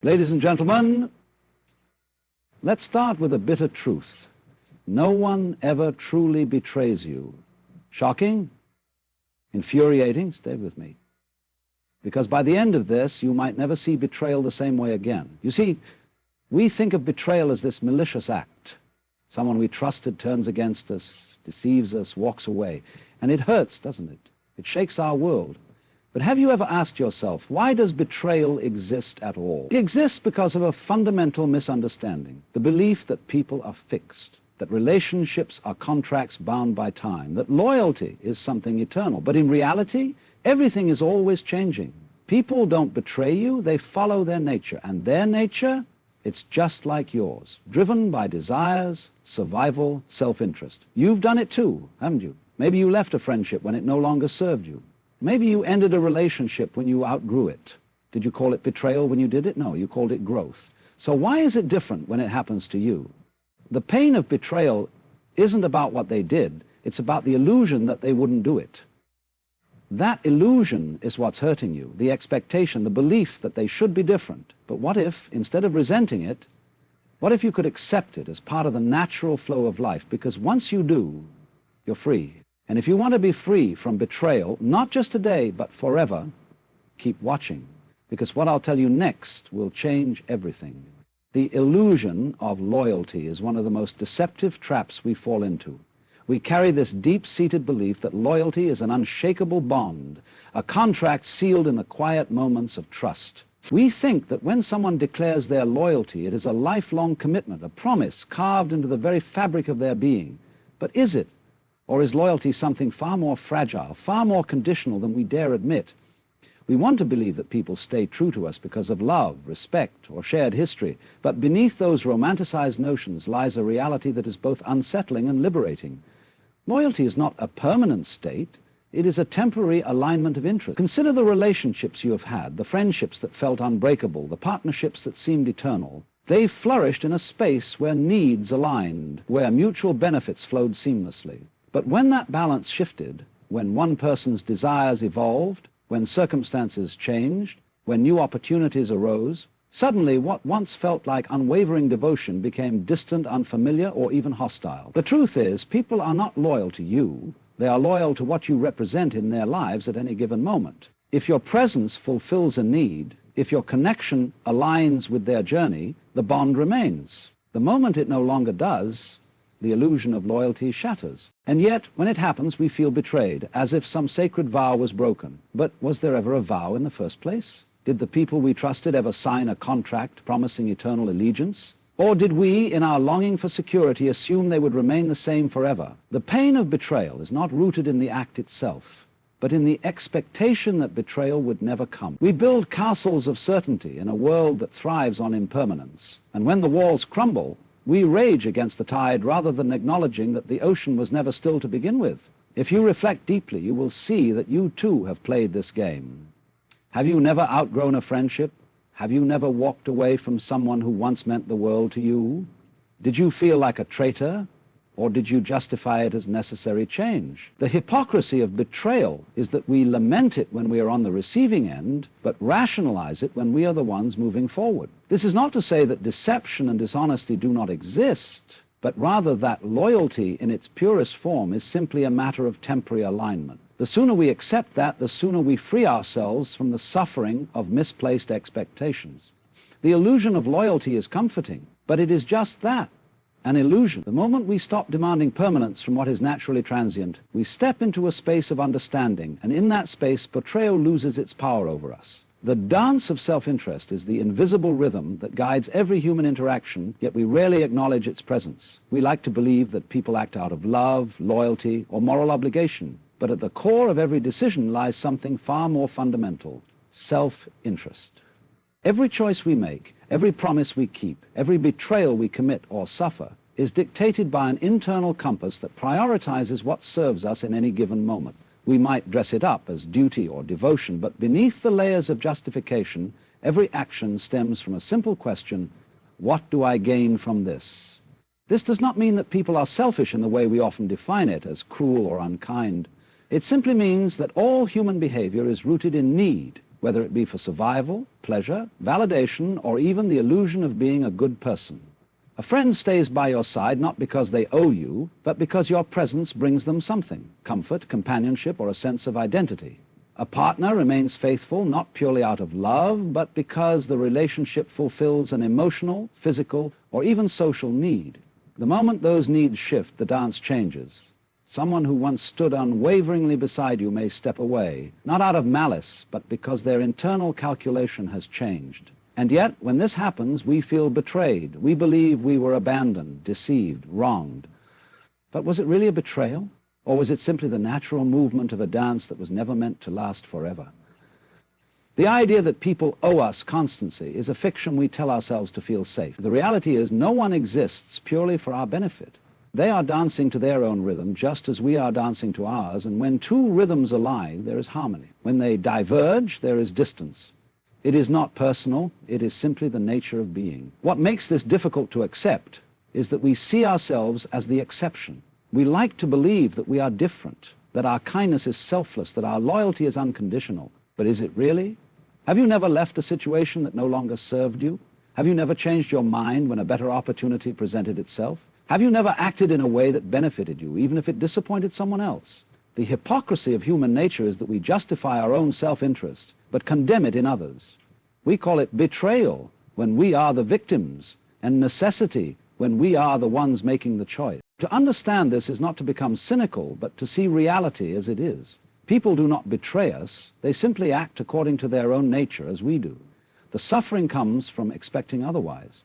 Ladies and gentlemen, let's start with a bitter truth. No one ever truly betrays you. Shocking? Infuriating? Stay with me. Because by the end of this, you might never see betrayal the same way again. You see, we think of betrayal as this malicious act. Someone we trusted turns against us, deceives us, walks away. And it hurts, doesn't it? It shakes our world. But have you ever asked yourself, why does betrayal exist at all? It exists because of a fundamental misunderstanding, the belief that people are fixed, that relationships are contracts bound by time, that loyalty is something eternal. But in reality, everything is always changing. People don't betray you, they follow their nature. And their nature, it's just like yours, driven by desires, survival, self-interest. You've done it too, haven't you? Maybe you left a friendship when it no longer served you. Maybe you ended a relationship when you outgrew it. Did you call it betrayal when you did it? No, you called it growth. So why is it different when it happens to you? The pain of betrayal isn't about what they did. It's about the illusion that they wouldn't do it. That illusion is what's hurting you, the expectation, the belief that they should be different. But what if, instead of resenting it, what if you could accept it as part of the natural flow of life? Because once you do, you're free. And if you want to be free from betrayal, not just today, but forever, keep watching. Because what I'll tell you next will change everything. The illusion of loyalty is one of the most deceptive traps we fall into. We carry this deep-seated belief that loyalty is an unshakable bond, a contract sealed in the quiet moments of trust. We think that when someone declares their loyalty, it is a lifelong commitment, a promise carved into the very fabric of their being. But is it? Or is loyalty something far more fragile, far more conditional than we dare admit? We want to believe that people stay true to us because of love, respect, or shared history. But beneath those romanticized notions lies a reality that is both unsettling and liberating. Loyalty is not a permanent state. It is a temporary alignment of interest. Consider the relationships you have had, the friendships that felt unbreakable, the partnerships that seemed eternal. They flourished in a space where needs aligned, where mutual benefits flowed seamlessly. But when that balance shifted, when one person's desires evolved, when circumstances changed, when new opportunities arose, suddenly what once felt like unwavering devotion became distant, unfamiliar, or even hostile. The truth is, people are not loyal to you. They are loyal to what you represent in their lives at any given moment. If your presence fulfills a need, if your connection aligns with their journey, the bond remains. The moment it no longer does, the illusion of loyalty shatters. And yet, when it happens, we feel betrayed, as if some sacred vow was broken. But was there ever a vow in the first place? Did the people we trusted ever sign a contract promising eternal allegiance? Or did we, in our longing for security, assume they would remain the same forever? The pain of betrayal is not rooted in the act itself, but in the expectation that betrayal would never come. We build castles of certainty in a world that thrives on impermanence. And when the walls crumble, we rage against the tide rather than acknowledging that the ocean was never still to begin with. If you reflect deeply, you will see that you too have played this game. Have you never outgrown a friendship? Have you never walked away from someone who once meant the world to you? Did you feel like a traitor? Or did you justify it as necessary change? The hypocrisy of betrayal is that we lament it when we are on the receiving end, but rationalize it when we are the ones moving forward. This is not to say that deception and dishonesty do not exist, but rather that loyalty in its purest form is simply a matter of temporary alignment. The sooner we accept that, the sooner we free ourselves from the suffering of misplaced expectations. The illusion of loyalty is comforting, but it is just that, an illusion. The moment we stop demanding permanence from what is naturally transient, we step into a space of understanding, and in that space, betrayal loses its power over us. The dance of self-interest is the invisible rhythm that guides every human interaction, yet we rarely acknowledge its presence. We like to believe that people act out of love, loyalty, or moral obligation, but at the core of every decision lies something far more fundamental: self-interest. Every choice we make, every promise we keep, every betrayal we commit or suffer is dictated by an internal compass that prioritizes what serves us in any given moment. We might dress it up as duty or devotion, but beneath the layers of justification, every action stems from a simple question: what do I gain from this? This does not mean that people are selfish in the way we often define it, as cruel or unkind. It simply means that all human behavior is rooted in need, whether it be for survival, pleasure, validation, or even the illusion of being a good person. A friend stays by your side not because they owe you, but because your presence brings them something: comfort, companionship, or a sense of identity. A partner remains faithful not purely out of love, but because the relationship fulfills an emotional, physical, or even social need. The moment those needs shift, the dance changes. Someone who once stood unwaveringly beside you may step away, not out of malice, but because their internal calculation has changed. And yet, when this happens, we feel betrayed. We believe we were abandoned, deceived, wronged. But was it really a betrayal? Or was it simply the natural movement of a dance that was never meant to last forever? The idea that people owe us constancy is a fiction we tell ourselves to feel safe. The reality is no one exists purely for our benefit. They are dancing to their own rhythm just as we are dancing to ours, and when two rhythms align, there is harmony. When they diverge, there is distance. It is not personal, it is simply the nature of being. What makes this difficult to accept is that we see ourselves as the exception. We like to believe that we are different, that our kindness is selfless, that our loyalty is unconditional. But is it really? Have you never left a situation that no longer served you? Have you never changed your mind when a better opportunity presented itself? Have you never acted in a way that benefited you, even if it disappointed someone else? The hypocrisy of human nature is that we justify our own self-interest, but condemn it in others. We call it betrayal when we are the victims, and necessity when we are the ones making the choice. To understand this is not to become cynical, but to see reality as it is. People do not betray us, they simply act according to their own nature as we do. The suffering comes from expecting otherwise.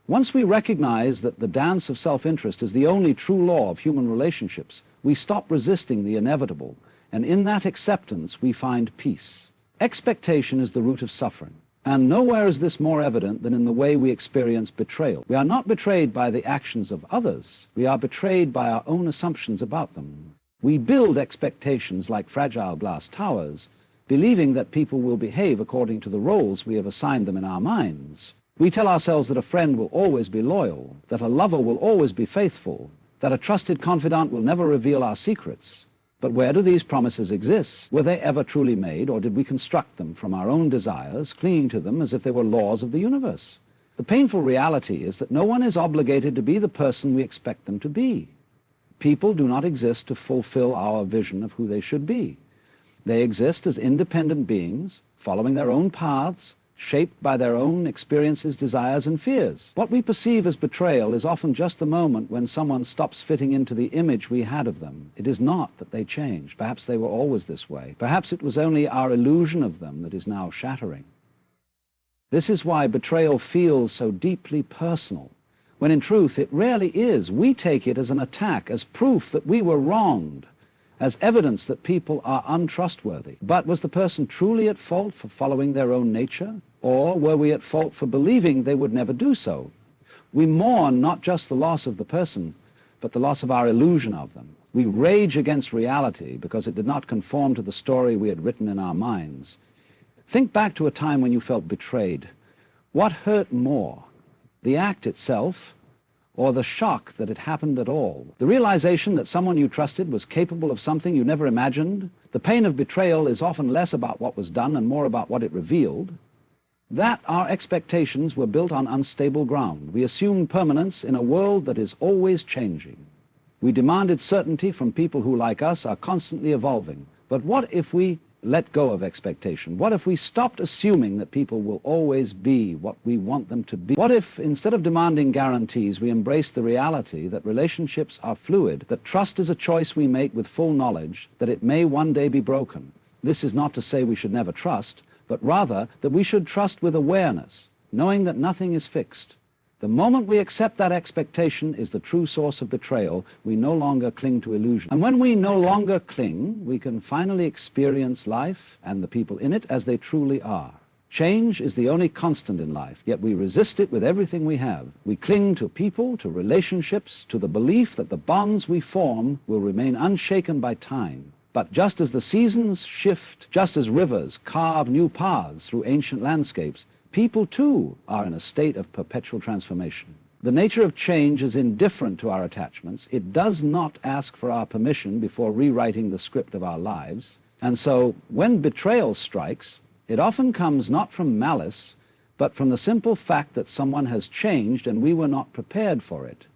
Once we recognize that the dance of self-interest is the only true law of human relationships, we stop resisting the inevitable, and in that acceptance we find peace. Expectation is the root of suffering, and nowhere is this more evident than in the way we experience betrayal. We are not betrayed by the actions of others, we are betrayed by our own assumptions about them. We build expectations like fragile glass towers, believing that people will behave according to the roles we have assigned them in our minds. We tell ourselves that a friend will always be loyal, that a lover will always be faithful, that a trusted confidant will never reveal our secrets. But where do these promises exist? Were they ever truly made, or did we construct them from our own desires, clinging to them as if they were laws of the universe? The painful reality is that no one is obligated to be the person we expect them to be. People do not exist to fulfill our vision of who they should be. They exist as independent beings, following their own paths, shaped by their own experiences, desires, and fears. What we perceive as betrayal is often just the moment when someone stops fitting into the image we had of them. It is not that they changed. Perhaps they were always this way. Perhaps it was only our illusion of them that is now shattering. This is why betrayal feels so deeply personal, when in truth it rarely is. We take it as an attack, as proof that we were wronged, as evidence that people are untrustworthy. But was the person truly at fault for following their own nature? Or were we at fault for believing they would never do so? We mourn not just the loss of the person, but the loss of our illusion of them. We rage against reality because it did not conform to the story we had written in our minds. Think back to a time when you felt betrayed. What hurt more, the act itself, or the shock that it happened at all? The realization that someone you trusted was capable of something you never imagined? The pain of betrayal is often less about what was done and more about what it revealed. That our expectations were built on unstable ground. We assumed permanence in a world that is always changing. We demanded certainty from people who, like us, are constantly evolving. But what if we let go of expectation? What if we stopped assuming that people will always be what we want them to be? What if, instead of demanding guarantees, we embrace the reality that relationships are fluid, that trust is a choice we make with full knowledge that it may one day be broken? This is not to say we should never trust, but rather that we should trust with awareness, knowing that nothing is fixed. The moment we accept that expectation is the true source of betrayal, we no longer cling to illusion. And when we no longer cling, we can finally experience life and the people in it as they truly are. Change is the only constant in life, yet we resist it with everything we have. We cling to people, to relationships, to the belief that the bonds we form will remain unshaken by time. But just as the seasons shift, just as rivers carve new paths through ancient landscapes, people too are in a state of perpetual transformation. The nature of change is indifferent to our attachments. It does not ask for our permission before rewriting the script of our lives. And so when betrayal strikes, It often comes not from malice, but from the simple fact that someone has changed and we were not prepared for it.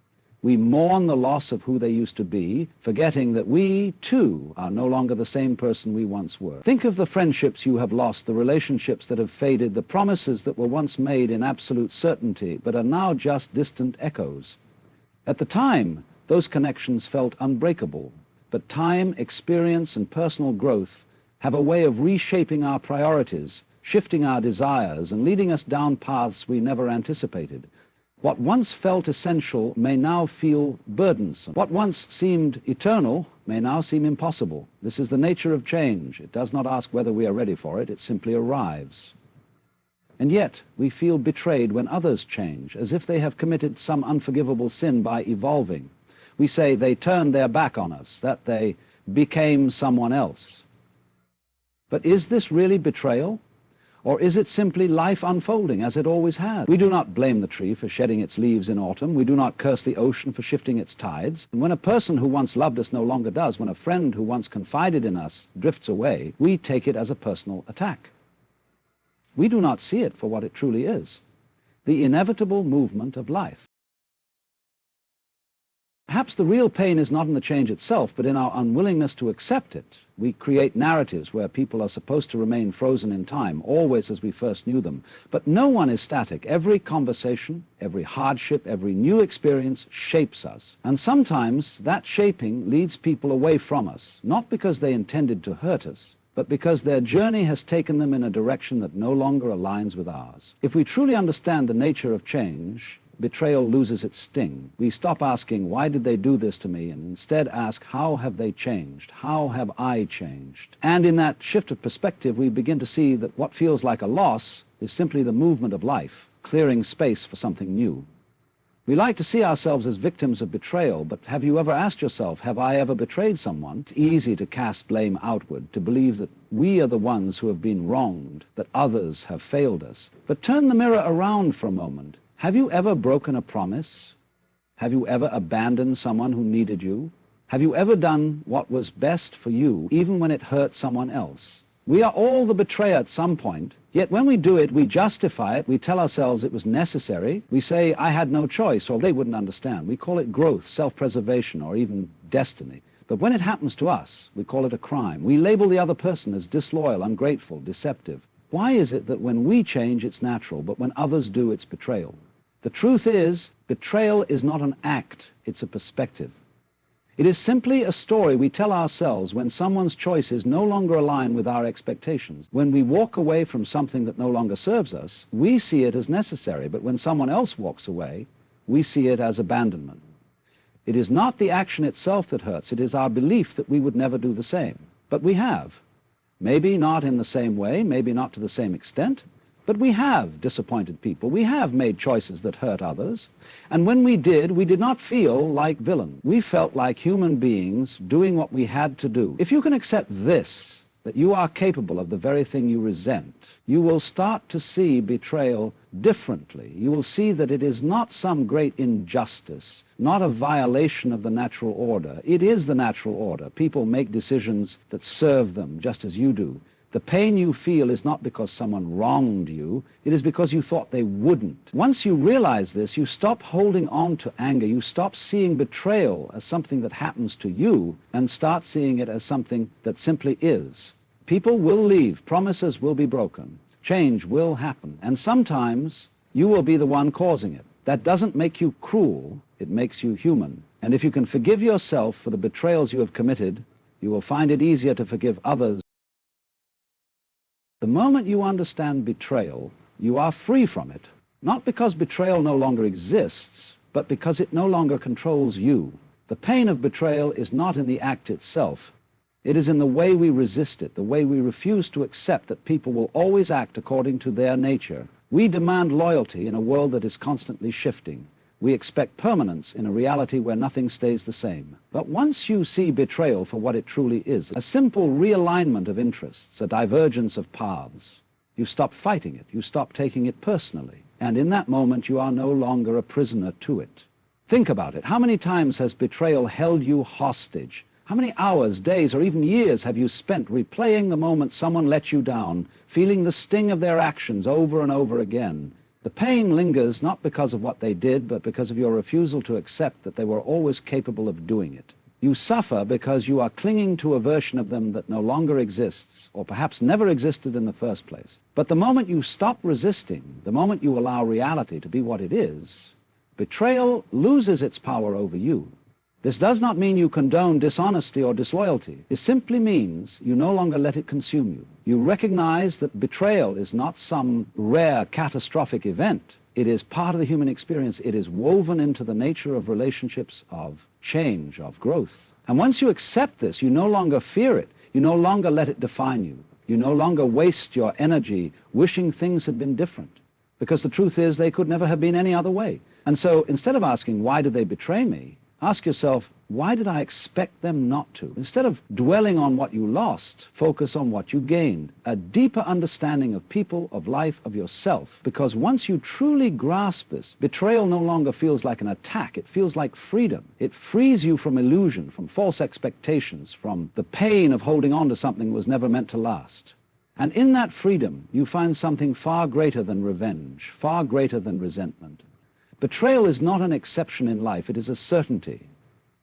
We mourn the loss of who they used to be, forgetting that we, too, are no longer the same person we once were. Think of the friendships you have lost, the relationships that have faded, the promises that were once made in absolute certainty, but are now just distant echoes. At the time, those connections felt unbreakable, but time, experience, and personal growth have a way of reshaping our priorities, shifting our desires, and leading us down paths we never anticipated. What once felt essential may now feel burdensome. What once seemed eternal may now seem impossible. This is the nature of change. It does not ask whether we are ready for it. It simply arrives. And yet, we feel betrayed when others change, as if they have committed some unforgivable sin by evolving. We say they turned their back on us, that they became someone else. But is this really betrayal? Or is it simply life unfolding as it always has? We do not blame the tree for shedding its leaves in autumn. We do not curse the ocean for shifting its tides. And when a person who once loved us no longer does, when a friend who once confided in us drifts away, we take it as a personal attack. We do not see it for what it truly is, the inevitable movement of life. Perhaps the real pain is not in the change itself, but in our unwillingness to accept it. We create narratives where people are supposed to remain frozen in time, always as we first knew them. But no one is static. Every conversation, every hardship, every new experience shapes us. And sometimes that shaping leads people away from us, not because they intended to hurt us, but because their journey has taken them in a direction that no longer aligns with ours. If we truly understand the nature of change, betrayal loses its sting. We stop asking, why did they do this to me? And instead ask, how have they changed? How have I changed? And in that shift of perspective, we begin to see that what feels like a loss is simply the movement of life, clearing space for something new. We like to see ourselves as victims of betrayal, but have you ever asked yourself, have I ever betrayed someone? It's easy to cast blame outward, to believe that we are the ones who have been wronged, that others have failed us. But turn the mirror around for a moment. Have you ever broken a promise? Have you ever abandoned someone who needed you? Have you ever done what was best for you, even when it hurt someone else? We are all the betrayer at some point, yet when we do it, we justify it, we tell ourselves it was necessary, we say, I had no choice, or they wouldn't understand. We call it growth, self-preservation, or even destiny. But when it happens to us, we call it a crime. We label the other person as disloyal, ungrateful, deceptive. Why is it that when we change, it's natural, but when others do, it's betrayal? The truth is, betrayal is not an act, it's a perspective. It is simply a story we tell ourselves when someone's choices no longer align with our expectations. When we walk away from something that no longer serves us, we see it as necessary, but when someone else walks away, we see it as abandonment. It is not the action itself that hurts, it is our belief that we would never do the same. But we have. Maybe not in the same way, maybe not to the same extent, but we have disappointed people. We have made choices that hurt others. And when we did not feel like villains. We felt like human beings doing what we had to do. If you can accept this, that you are capable of the very thing you resent, you will start to see betrayal differently. You will see that it is not some great injustice, not a violation of the natural order. It is the natural order. People make decisions that serve them, just as you do. The pain you feel is not because someone wronged you, it is because you thought they wouldn't. Once you realize this, you stop holding on to anger, you stop seeing betrayal as something that happens to you, and start seeing it as something that simply is. People will leave, promises will be broken, change will happen, and sometimes you will be the one causing it. That doesn't make you cruel, it makes you human. And if you can forgive yourself for the betrayals you have committed, you will find it easier to forgive others. The moment you understand betrayal, you are free from it, not because betrayal no longer exists, but because it no longer controls you. The pain of betrayal is not in the act itself. It is in the way we resist it, the way we refuse to accept that people will always act according to their nature. We demand loyalty in a world that is constantly shifting. We expect permanence in a reality where nothing stays the same. But once you see betrayal for what it truly is, a simple realignment of interests, a divergence of paths, you stop fighting it, you stop taking it personally, and in that moment you are no longer a prisoner to it. Think about it. How many times has betrayal held you hostage, How many hours, days, or even years have you spent replaying the moment someone let you down, feeling the sting of their actions over and over again? The pain lingers not because of what they did, but because of your refusal to accept that they were always capable of doing it. You suffer because you are clinging to a version of them that no longer exists, or perhaps never existed in the first place. But the moment you stop resisting, the moment you allow reality to be what it is, betrayal loses its power over you. This does not mean you condone dishonesty or disloyalty. It simply means you no longer let it consume you. You recognize that betrayal is not some rare catastrophic event. It is part of the human experience. It is woven into the nature of relationships, of change, of growth. And once you accept this, you no longer fear it. You no longer let it define you. You no longer waste your energy wishing things had been different, because the truth is they could never have been any other way. And so instead of asking, why did they betray me? Ask yourself, why did I expect them not to? Instead of dwelling on what you lost, focus on what you gained. A deeper understanding of people, of life, of yourself. Because once you truly grasp this, betrayal no longer feels like an attack. It feels like freedom. It frees you from illusion, from false expectations, from the pain of holding on to something that was never meant to last. And in that freedom, you find something far greater than revenge, far greater than resentment. Betrayal is not an exception in life, it is a certainty.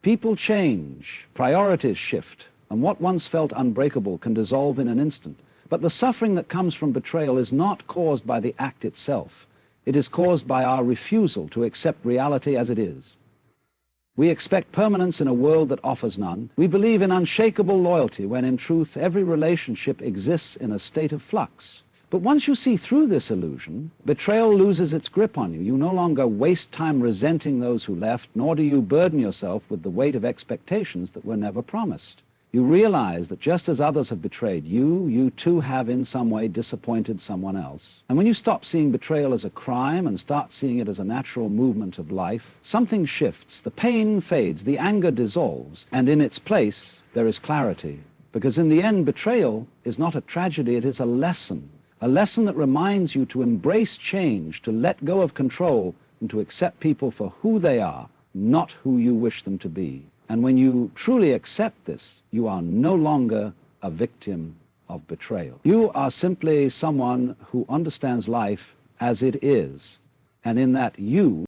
People change, priorities shift, and what once felt unbreakable can dissolve in an instant. But the suffering that comes from betrayal is not caused by the act itself. It is caused by our refusal to accept reality as it is. We expect permanence in a world that offers none. We believe in unshakable loyalty when in truth every relationship exists in a state of flux. But once you see through this illusion, betrayal loses its grip on you. You no longer waste time resenting those who left, nor do you burden yourself with the weight of expectations that were never promised. You realize that just as others have betrayed you, you too have in some way disappointed someone else. And when you stop seeing betrayal as a crime and start seeing it as a natural movement of life, something shifts, the pain fades, the anger dissolves, and in its place there is clarity. Because in the end, betrayal is not a tragedy, it is a lesson that reminds you to embrace change, to let go of control, and to accept people for who they are, not who you wish them to be. And when you truly accept this, you are no longer a victim of betrayal. You are simply someone who understands life as it is, and in that you